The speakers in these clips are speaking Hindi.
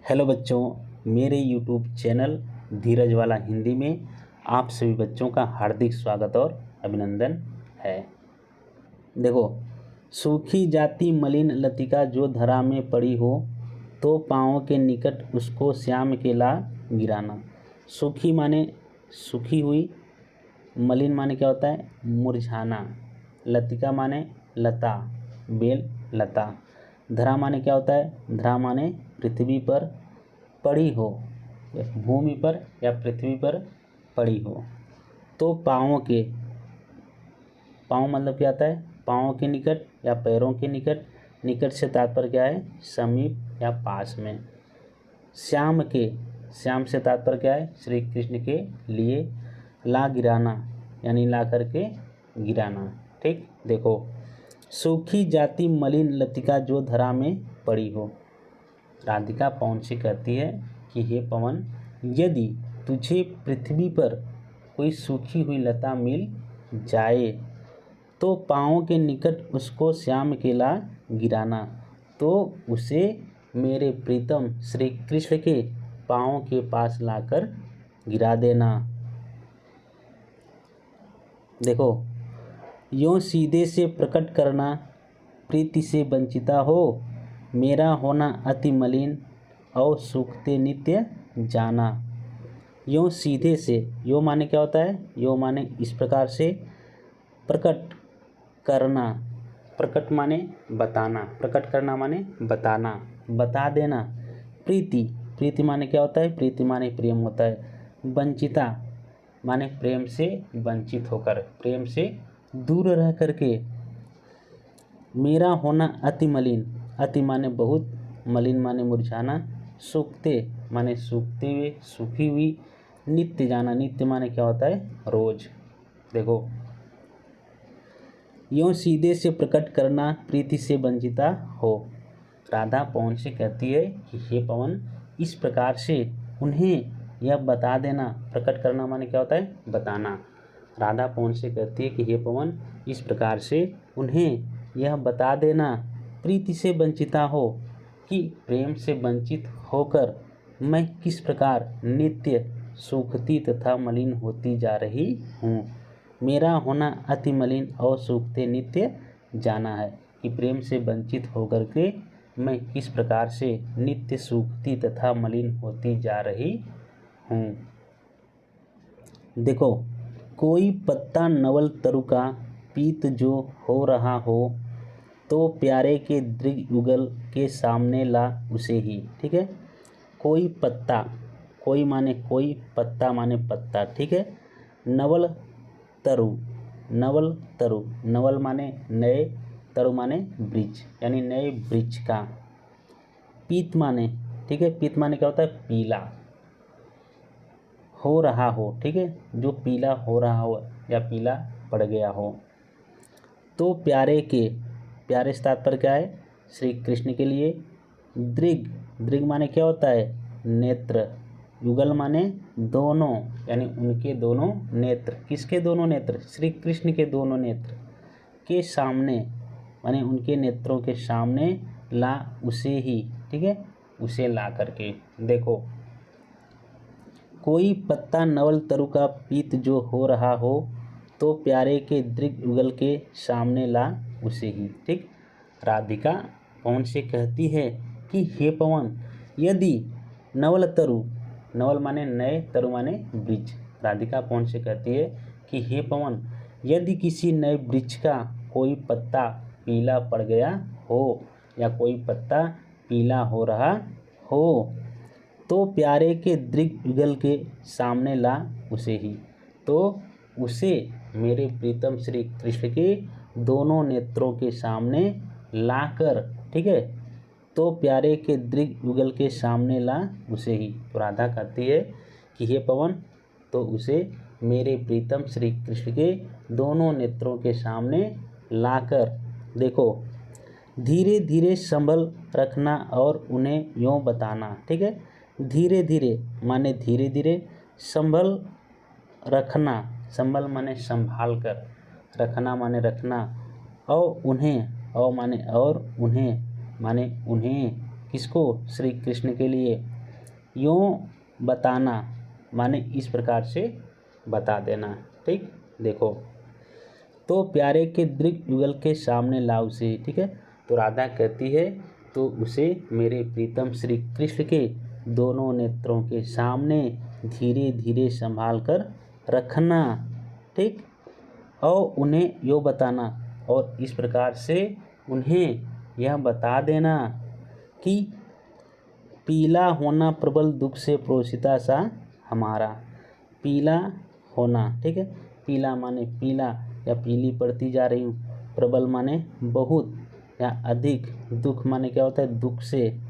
हेलो बच्चों, मेरे यूट्यूब चैनल धीरज वाला हिंदी में आप सभी बच्चों का हार्दिक स्वागत और अभिनंदन है। देखो, सूखी जाति मलिन लतिका जो धरा में पड़ी हो, तो पाँवों के निकट उसको श्याम के ला गिराना। सूखी माने सूखी हुई, मलिन माने क्या होता है? मुरझाना। लतिका माने लता, बेल, लता। धरा माने क्या होता है? धरा माने पृथ्वी पर पड़ी हो, भूमि पर या पृथ्वी पर पड़ी हो। तो पाँवों के, पाँव मतलब क्या आता है? पाँवों के निकट या पैरों के निकट। निकट से तात्पर्य क्या है? समीप या पास में। श्याम के, श्याम से तात्पर्य क्या है? श्री कृष्ण के लिए। ला गिराना यानी ला करके गिराना। ठीक, देखो, सूखी जाति मलिन लतिका जो धरा में पड़ी हो। राधिका पवन से कहती है कि हे पवन, यदि तुझे पृथ्वी पर कोई सूखी हुई लता मिल जाए तो पाँवों के निकट उसको श्याम के ला गिराना, तो उसे मेरे प्रीतम श्री कृष्ण के पाँवों के पास लाकर गिरा देना। देखो, यों सीधे से प्रकट करना प्रीति से वंचिता हो, मेरा होना अति मलिन और सूखते नित्य जाना। यों सीधे से, यो माने क्या होता है? यो माने इस प्रकार से, प्रकट करना, प्रकट माने बताना, प्रकट करना माने बताना, बता देना। प्रीति, प्रीति माने क्या होता है? प्रीति माने प्रेम होता है। वंचिता माने प्रेम से वंचित होकर, प्रेम से दूर रह करके। मेरा होना अति मलिन, अति माने बहुत, मलिन माने मुरझाना, सूखते माने सूखते हुए, सूखी हुई, नित्य जाना, नित्य माने क्या होता है? रोज। देखो, यों सीधे से प्रकट करना प्रीति से वंचिता हो। राधा पवन से कहती है कि हे पवन, इस प्रकार से उन्हें यह बता देना। प्रकट करना माने क्या होता है? बताना। राधा पवन से कहती है कि हे पवन, इस प्रकार से उन्हें यह बता देना प्रीति से वंचिता हो कि प्रेम से वंचित होकर मैं किस प्रकार नित्य सूखती तथा मलिन होती जा रही हूँ। मेरा होना अति मलिन और सूखते नित्य जाना है कि प्रेम से वंचित होकर के मैं किस प्रकार से नित्य सूखती तथा मलिन होती जा रही हूँ। देखो, कोई पत्ता नवल तरु का पीत जो हो रहा हो, तो प्यारे के दृग युगल के सामने ला उसे ही। ठीक है, कोई पत्ता, कोई माने कोई, पत्ता माने पत्ता। ठीक है, नवल तरु, नवल तरु, नवल माने नए, तरु माने वृक्ष यानी नए वृक्ष का। पीत माने, ठीक है, पीत माने क्या होता है? पीला। हो रहा हो, ठीक है, जो पीला हो रहा हो या पीला पड़ गया हो। तो प्यारे के, प्यारे से तात्पर्य क्या है? श्री कृष्ण के लिए। दृग, दृग माने क्या होता है? नेत्र। युगल माने दोनों, यानी उनके दोनों नेत्र। किसके दोनों नेत्र? श्री कृष्ण के दोनों नेत्र के सामने, माने उनके नेत्रों के सामने ला उसे ही। ठीक है, उसे ला करके। देखो, कोई पत्ता नवल तरु का पीत जो हो रहा हो, तो प्यारे के दृग युगल के सामने ला उसे ही। ठीक, राधिका पवन से कहती है कि हे पवन, यदि नवल तरु, नवल माने नए, तरु माने वृक्ष। राधिका पवन से कहती है कि हे पवन, यदि किसी नए वृक्ष का कोई पत्ता पीला पड़ गया हो या कोई पत्ता पीला हो रहा हो, तो प्यारे के दृग युगल के सामने ला उसे ही, तो उसे मेरे प्रीतम श्री कृष्ण के दोनों नेत्रों के सामने लाकर, ठीक है, तो प्यारे के दृग युगल के सामने ला उसे ही। तो राधा कहती है कि हे पवन, तो उसे मेरे प्रीतम श्री कृष्ण के दोनों नेत्रों के सामने लाकर, देखो, धीरे धीरे संभल रखना और उन्हें यूँ बताना। ठीक है, धीरे धीरे माने धीरे धीरे, संभल रखना, संभल माने संभाल कर, रखना माने रखना, और उन्हें, और माने और, उन्हें माने उन्हें किसको? श्री कृष्ण के लिए। यूँ बताना माने इस प्रकार से बता देना। ठीक, देखो, तो प्यारे के दृग युगल के सामने लाओ उसे। ठीक है, तो राधा कहती है तो उसे मेरे प्रीतम श्री कृष्ण के दोनों नेत्रों के सामने धीरे धीरे संभाल कर रखना। ठीक, और उन्हें यो बताना, और इस प्रकार से उन्हें यह बता देना कि पीला होना प्रबल दुख से प्रोसिता सा हमारा। पीला होना, ठीक है, पीला माने पीला या पीली पड़ती जा रही हूँ, प्रबल माने बहुत या अधिक, दुख माने क्या होता है? दुख से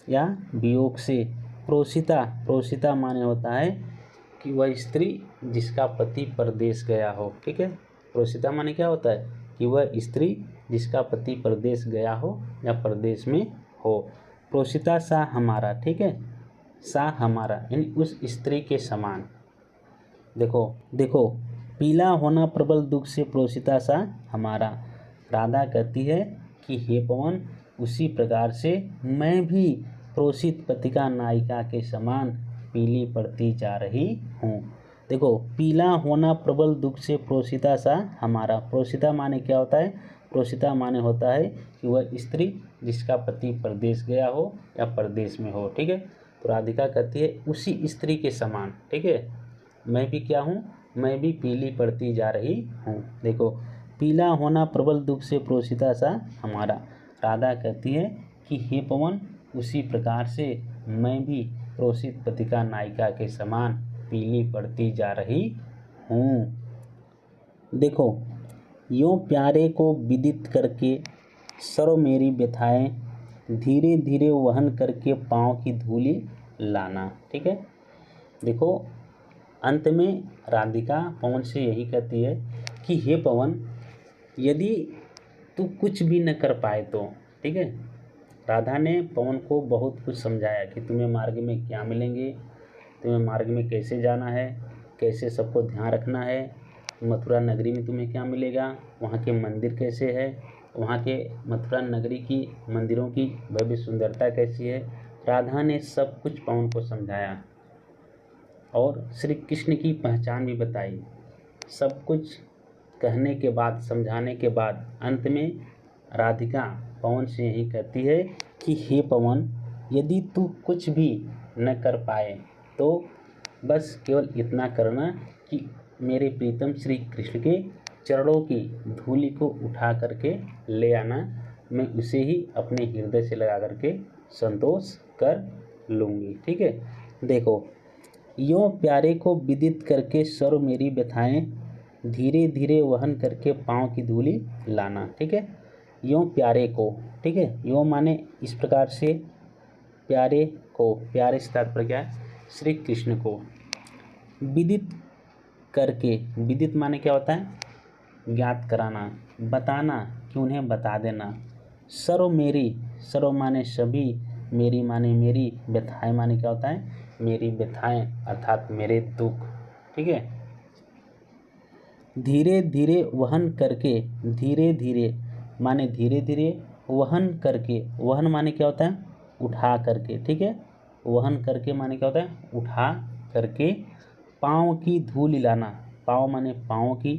या वियोग से। प्रोसिता, प्रोसिता माने होता है कि वह स्त्री जिसका पति परदेश गया हो। ठीक है, प्रोसिता माने क्या होता है? कि वह स्त्री जिसका पति परदेश गया हो या परदेश में हो। प्रोसिता सा हमारा, ठीक है, सा हमारा यानी उस स्त्री के समान। देखो देखो, पीला होना प्रबल दुख से प्रोसिता सा हमारा। राधा कहती है कि हे पवन, उसी प्रकार से मैं भी प्रोसित पतिका नायिका के समान पीली पड़ती जा रही हूँ। देखो, पीला होना प्रबल दुख से प्रोसिता सा हमारा। प्रोसिता माने क्या होता है? प्रोसिता माने होता है कि वह स्त्री जिसका पति परदेश गया हो या परदेश में हो। ठीक है, तो राधिका कहती है उसी स्त्री के समान। ठीक है, मैं भी क्या हूँ? मैं भी पीली पड़ती जा रही हूँ। देखो, पीला होना प्रबल दुख से प्रोसिता सा हमारा। राधा कहती है कि हे पवन, उसी प्रकार से मैं भी प्रोसित पतिका नायिका के समान पीली पड़ती जा रही हूँ। देखो, यूँ प्यारे को विदित करके सर्व मेरी व्यथाएं धीरे धीरे वहन करके पाँव की धूलि लाना। ठीक है, देखो, अंत में राधिका पवन से यही कहती है कि हे पवन, यदि तू कुछ भी न कर पाए तो। ठीक है, राधा ने पवन को बहुत कुछ समझाया कि तुम्हें मार्ग में क्या मिलेंगे, तुम्हें मार्ग में कैसे जाना है, कैसे सबको ध्यान रखना है, मथुरा नगरी में तुम्हें क्या मिलेगा, वहाँ के मंदिर कैसे है, वहाँ के मथुरा नगरी की मंदिरों की भव्य सुंदरता कैसी है। राधा ने सब कुछ पवन को समझाया और श्री कृष्ण की पहचान भी बताई। सब कुछ कहने के बाद, समझाने के बाद अंत में राधिका पवन से यही कहती है कि हे पवन, यदि तू कुछ भी न कर पाए तो बस केवल इतना करना कि मेरे प्रीतम श्री कृष्ण के चरणों की धूलि को उठा करके ले आना। मैं उसे ही अपने हृदय से लगा करके संतोष कर लूँगी। ठीक है, देखो, यूँ प्यारे को विदित करके सर्व मेरी व्यथाएं धीरे धीरे वहन करके पाँव की धूलि लाना। ठीक है, यूँ प्यारे को, ठीक है, यूँ माने इस प्रकार से प्यारे को, प्यारे से तात्पर्य क्या है? श्री कृष्ण को विदित करके, विदित माने क्या होता है? ज्ञात कराना, बताना, कि उन्हें बता देना। सर्व मेरी, सर्व माने सभी, मेरी माने मेरी, व्यथाएं माने क्या होता है? मेरी व्यथाएं अर्थात मेरे दुख। ठीक है, धीरे धीरे वहन करके, धीरे धीरे माने धीरे धीरे, वहन करके, वहन माने क्या होता है? उठा करके। ठीक है, वहन करके माने क्या होता है? उठा करके पाँव की धूलि लाना। पाँव माने पाँव की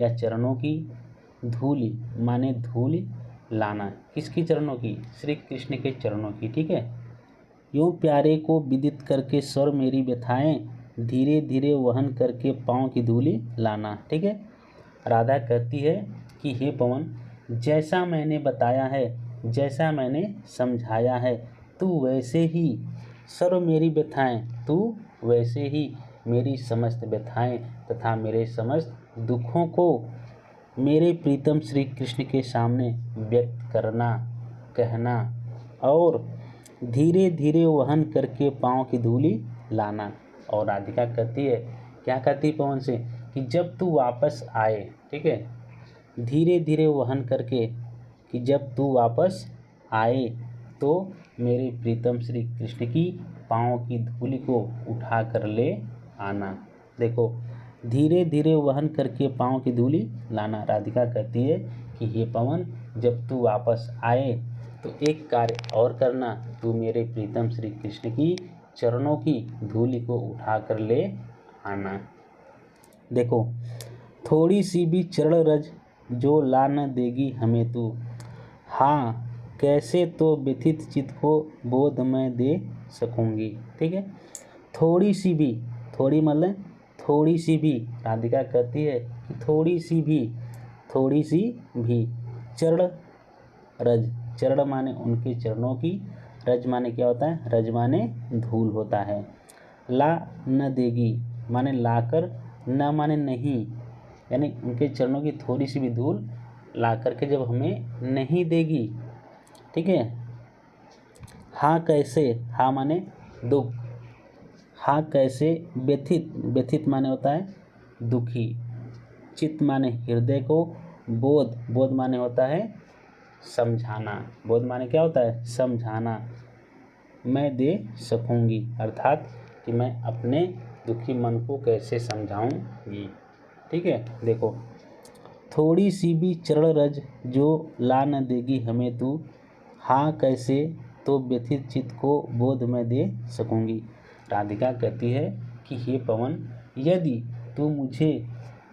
या चरणों की, धूलि माने धूलि लाना। किसकी चरणों की? श्री कृष्ण के चरणों की। ठीक है, यूँ प्यारे को विदित करके सर्व मेरी व्यथाएं धीरे धीरे वहन करके पाँव की धूलि लाना। ठीक है, राधा कहती है कि हे पवन, जैसा मैंने बताया है, जैसा मैंने समझाया है, तू वैसे ही सर्व मेरी व्यथाएं, तू वैसे ही मेरी समस्त व्यथाएं तथा मेरे समस्त दुखों को मेरे प्रीतम श्री कृष्ण के सामने व्यक्त करना, कहना और धीरे धीरे वहन करके पाँव की धूलि लाना। और राधिका कहती है, क्या कहती है पवन से? कि जब तू वापस आए, ठीक है, धीरे धीरे वहन करके, कि जब तू वापस आए तो मेरे प्रीतम श्री कृष्ण की पाँव की धूलि को उठा कर ले आना। देखो, धीरे धीरे वहन करके पाँव की धूलि लाना। राधिका कहती है कि हे पवन, जब तू वापस आए तो एक कार्य और करना, तू मेरे प्रीतम श्री कृष्ण की चरणों की धूलि को उठा कर ले आना। देखो, थोड़ी सी भी चरण रज जो ला न देगी हमें तू, हाँ कैसे तो व्यथित चित्त को बोध मैं दे सकूंगी। ठीक है, थोड़ी सी भी, थोड़ी मतलब थोड़ी सी भी, राधिका कहती है कि थोड़ी सी भी चरण रज, चरण माने उनके चरणों की, रज माने क्या होता है, रज माने धूल होता है, ला न देगी माने लाकर, न माने नहीं, यानी उनके चरणों की थोड़ी सी भी धूल ला करके जब हमें नहीं देगी। ठीक है, हाँ कैसे, हाँ माने दुख, हाँ कैसे व्यथित, व्यथित माने होता है दुखी, चित्त माने हृदय को, बोध, बोध माने होता है समझाना, बोध माने क्या होता है समझाना, मैं दे सकूंगी, अर्थात कि मैं अपने दुखी मन को कैसे समझाऊंगी। ठीक है, देखो, थोड़ी सी भी चरण रज जो ला न देगी हमें तू, हाँ कैसे तो व्यथित चित्त को बोध मैं दे सकूंगी। राधिका कहती है कि हे पवन, यदि तू मुझे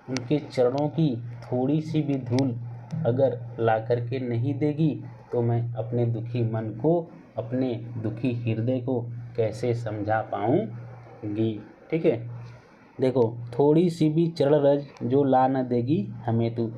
उनके चरणों की थोड़ी सी भी धूल अगर ला करके नहीं देगी तो मैं अपने दुखी मन को, अपने दुखी हृदय को कैसे समझा पाऊंगी। ठीक है, देखो, थोड़ी सी भी चरण रज जो ला न देगी हमें तू,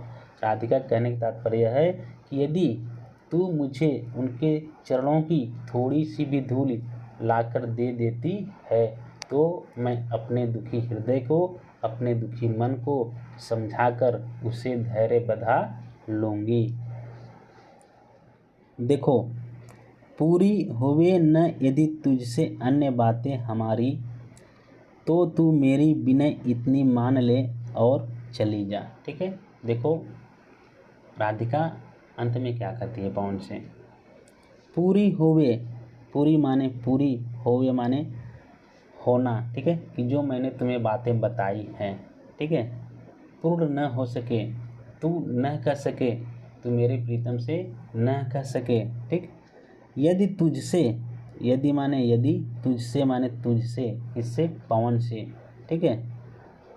राधिका कहने का तात्पर्य है कि यदि तू मुझे उनके चरणों की थोड़ी सी भी धूल लाकर दे देती है तो मैं अपने दुखी हृदय को, अपने दुखी मन को समझाकर उसे धैर्य बंधा लूँगी। देखो, पूरी होवे न यदि तुझसे अन्य बातें हमारी, तो तू मेरी विनय इतनी मान ले और चली जा। ठीक है, देखो राधिका अंत में क्या कहती है पवन से, पूरी होवे, पूरी माने पूरी, होवे माने होना। ठीक है, कि जो मैंने तुम्हें बातें बताई हैं, ठीक है, पूर्ण न हो सके, तू न कह सके, तू मेरे प्रीतम से न कह सके। ठीक, यदि तुझसे, यदि माने यदि, तुझसे माने तुझसे, इससे पवन से, ठीक है,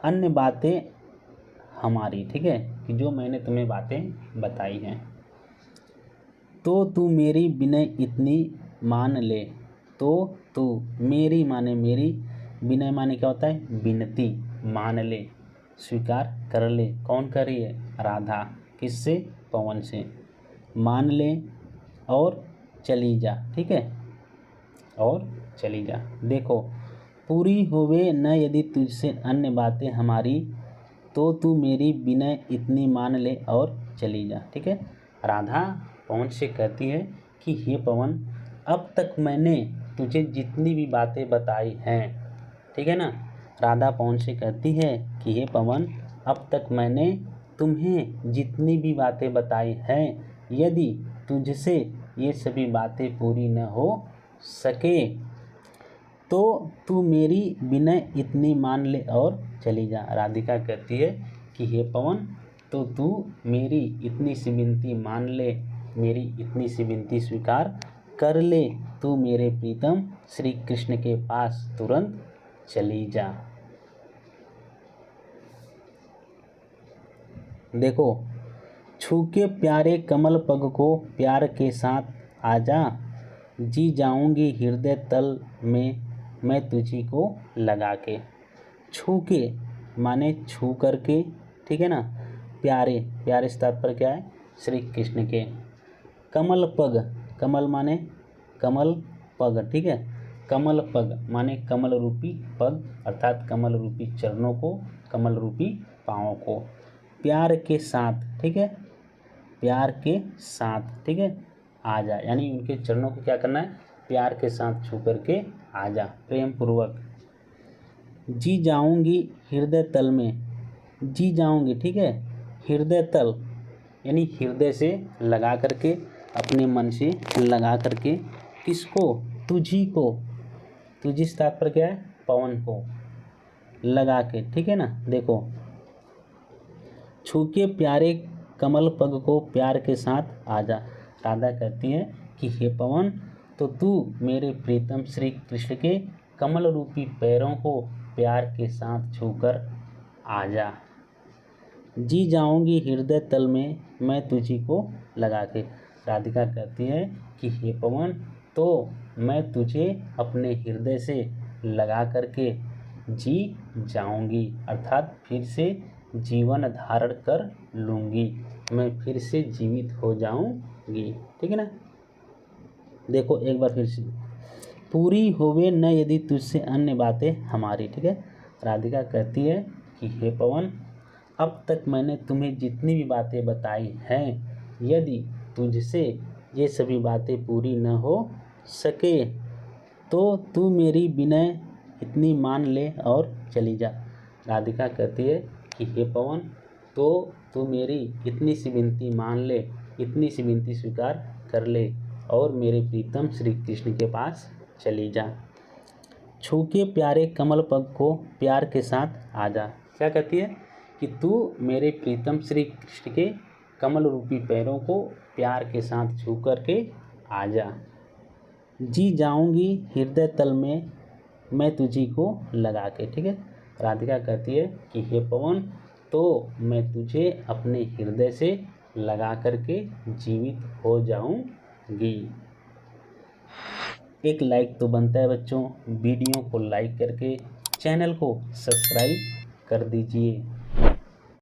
अन्य बातें हमारी, ठीक है, कि जो मैंने तुम्हें बातें बताई हैं, तो तू मेरी विनय इतनी मान ले, तो तू मेरी माने मेरी, विनय माने क्या होता है विनती, मान ले, स्वीकार कर ले। कौन कर रही है, राधा, किससे, पवन से, मान ले और चली जा। ठीक है, और चली जा। देखो, पूरी होवे न यदि तुझसे अन्य बातें हमारी, तो तू मेरी विनय इतनी मान ले और चली जा। ठीक है, राधा पवन से कहती है कि हे पवन, अब तक मैंने तुझे जितनी भी बातें बताई हैं, ठीक है ना, राधा पवन से कहती है कि हे पवन, अब तक मैंने तुम्हें जितनी भी बातें बताई हैं, यदि तुझसे ये सभी बातें पूरी न हो सके तो तू मेरी विनय इतनी मान ले और चली जा। राधिका कहती है कि हे पवन, तो तू मेरी इतनी सी विनती मान ले, मेरी इतनी सी विनती स्वीकार कर ले, तू मेरे प्रीतम श्री कृष्ण के पास तुरंत चली जा। देखो, छूके प्यारे कमल पग को प्यार के साथ आजा, जी जाऊंगी हृदय तल में मैं तुझी को लगा के। छू के माने छू करके, ठीक है ना, प्यारे, प्यारे से तात्पर्य क्या है, श्री कृष्ण के। कमल पग, कमल माने कमल पग, ठीक है, कमल पग माने कमल रूपी पग, अर्थात कमल रूपी चरणों को, कमल रूपी पाँवों को, प्यार के साथ, ठीक है, प्यार के साथ, ठीक है, आ जा, यानी उनके चरणों को क्या करना है, प्यार के साथ छू करके आ जा, प्रेम पूर्वक। जी जाऊंगी हृदय तल में, जी जाऊंगी, ठीक है, हृदय तल यानी हृदय से लगा करके, अपने मन से लगा करके, किसको, तुझी को, तुझी से तात्पर्य क्या है, पवन को लगा के, ठीक है ना। देखो, छू के प्यारे कमल पग को प्यार के साथ आजा, राधा कहती है कि हे पवन, तो तू मेरे प्रीतम श्री कृष्ण के कमल रूपी पैरों को प्यार के साथ छूकर आजा। जी जाऊंगी हृदय तल में मैं तुझी को लगा के। राधिका कहती है कि हे पवन, तो मैं तुझे अपने हृदय से लगा करके जी जाऊंगी, अर्थात फिर से जीवन धारण कर लूँगी, मैं फिर से जीवित हो जाऊंगी। ठीक है ना। देखो एक बार फिर से, पूरी होवे न यदि तुझसे अन्य बातें हमारी। ठीक है। राधिका कहती है कि हे पवन, अब तक मैंने तुम्हें जितनी भी बातें बताई हैं, यदि तुझसे ये सभी बातें पूरी न हो सके तो तू मेरी विनय इतनी मान ले और चली जा। राधिका कहती है कि हे पवन, तो तू मेरी इतनी सी विनती मान ले, इतनी सी विनती स्वीकार कर ले और मेरे प्रीतम श्री कृष्ण के पास चली जा। छू के प्यारे कमल पग को प्यार के साथ आजा। क्या कहती है कि तू मेरे प्रीतम श्री कृष्ण के कमल रूपी पैरों को प्यार के साथ छू करके आजा। जी जाऊंगी हृदय तल में मैं तुझी को लगा के। ठीक है। राधिका कहती है कि हे पवन, तो मैं तुझे अपने हृदय से लगा करके जीवित हो जाऊंगी। एक लाइक तो बनता है बच्चों, वीडियो को लाइक करके चैनल को सब्सक्राइब कर दीजिए।